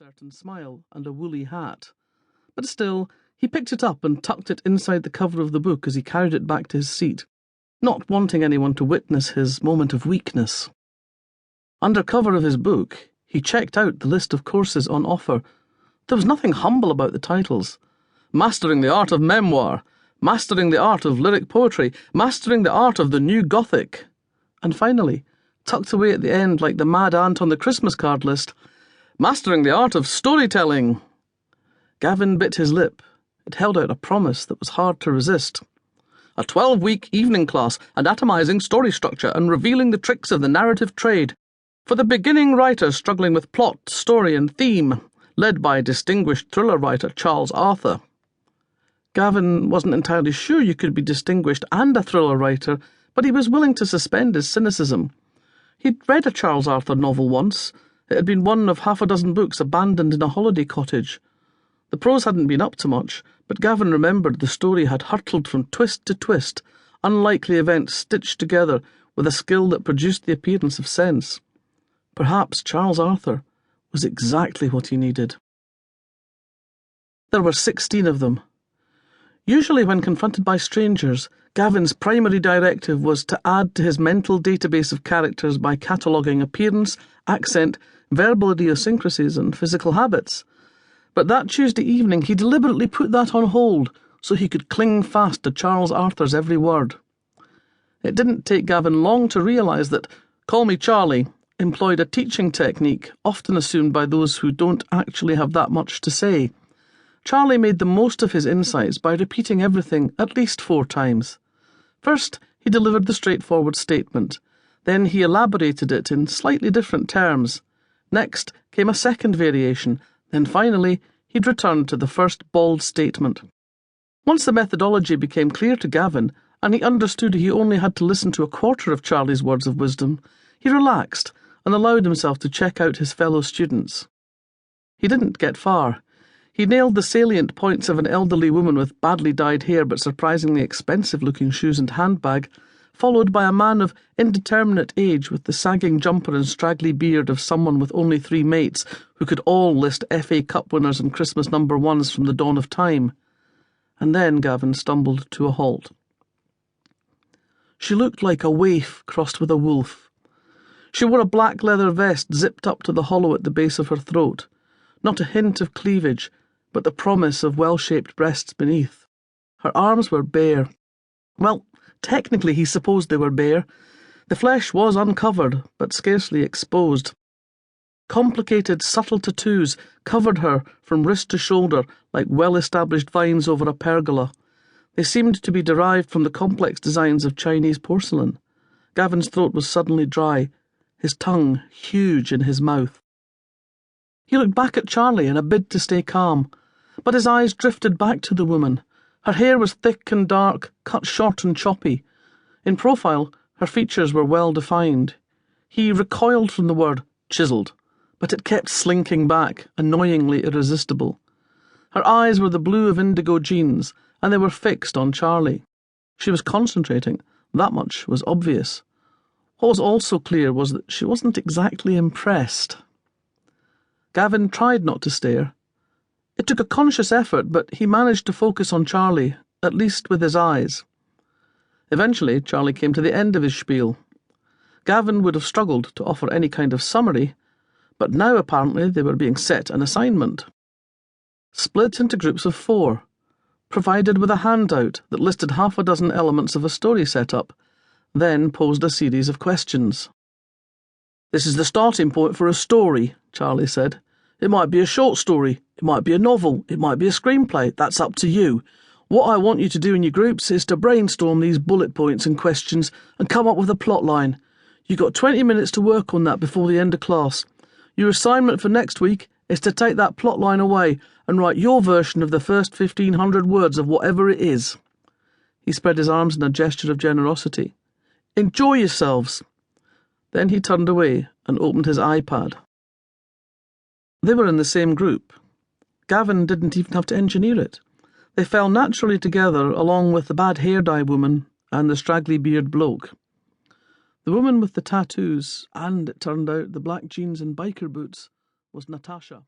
certain smile and a woolly hat. But still, he picked it up and tucked it inside the cover of the book as he carried it back to his seat, not wanting anyone to witness his moment of weakness. Under cover of his book, he checked out the list of courses on offer. There was nothing humble about the titles. Mastering the Art of Memoir, Mastering the Art of Lyric Poetry, Mastering the Art of the New Gothic. And finally, tucked away at the end like the mad ant on the Christmas card list, Mastering the Art of Storytelling. Gavin bit his lip. It held out a promise that was hard to resist. A 12-week evening class, anatomizing story structure and revealing the tricks of the narrative trade. For the beginning writer struggling with plot, story and theme, led by distinguished thriller writer Charles Arthur. Gavin wasn't entirely sure you could be distinguished and a thriller writer, but he was willing to suspend his cynicism. He'd read a Charles Arthur novel once. It had been one of half a dozen books abandoned in a holiday cottage. The prose hadn't been up to much, but Gavin remembered the story had hurtled from twist to twist, unlikely events stitched together with a skill that produced the appearance of sense. Perhaps Charles Arthur was exactly what he needed. There were 16 of them. Usually when confronted by strangers, Gavin's primary directive was to add to his mental database of characters by cataloguing appearance, accent, verbal idiosyncrasies and physical habits. But that Tuesday evening he deliberately put that on hold so he could cling fast to Charles Arthur's every word. It didn't take Gavin long to realise that "Call Me Charlie" employed a teaching technique often assumed by those who don't actually have that much to say. Charlie made the most of his insights by repeating everything at least 4 times. First, he delivered the straightforward statement. Then he elaborated it in slightly different terms. Next came a second variation. Then finally, he'd returned to the first bald statement. Once the methodology became clear to Gavin, and he understood he only had to listen to a quarter of Charlie's words of wisdom, he relaxed and allowed himself to check out his fellow students. He didn't get far. He nailed the salient points of an elderly woman with badly dyed hair but surprisingly expensive-looking shoes and handbag, followed by a man of indeterminate age with the sagging jumper and straggly beard of someone with only 3 mates who could all list FA Cup winners and Christmas number 1s from the dawn of time. And then Gavin stumbled to a halt. She looked like a waif crossed with a wolf. She wore a black leather vest zipped up to the hollow at the base of her throat. Not a hint of cleavage, but the promise of well-shaped breasts beneath. Her arms were bare. Well, technically he supposed they were bare. The flesh was uncovered, but scarcely exposed. Complicated, subtle tattoos covered her from wrist to shoulder like well-established vines over a pergola. They seemed to be derived from the complex designs of Chinese porcelain. Gavin's throat was suddenly dry, his tongue huge in his mouth. He looked back at Charlie in a bid to stay calm, but his eyes drifted back to the woman. Her hair was thick and dark, cut short and choppy. In profile, her features were well defined. He recoiled from the word chiselled, but it kept slinking back, annoyingly irresistible. Her eyes were the blue of indigo jeans, and they were fixed on Charlie. She was concentrating. That much was obvious. What was also clear was that she wasn't exactly impressed. Gavin tried not to stare. It took a conscious effort, but he managed to focus on Charlie, at least with his eyes. Eventually, Charlie came to the end of his spiel. Gavin would have struggled to offer any kind of summary, but now apparently they were being set an assignment. Split into groups of 4, provided with a handout that listed half a dozen elements of a story setup, then posed a series of questions. "This is the starting point for a story," Charlie said. "It might be a short story, it might be a novel, it might be a screenplay, that's up to you. What I want you to do in your groups is to brainstorm these bullet points and questions and come up with a plot line. You've got 20 minutes to work on that before the end of class. Your assignment for next week is to take that plot line away and write your version of the first 1,500 words of whatever it is." He spread his arms in a gesture of generosity. "Enjoy yourselves." Then he turned away and opened his iPad. They were in the same group. Gavin didn't even have to engineer it. They fell naturally together along with the bad hair dye woman and the straggly beard bloke. The woman with the tattoos, and, it turned out, the black jeans and biker boots, was Natasha.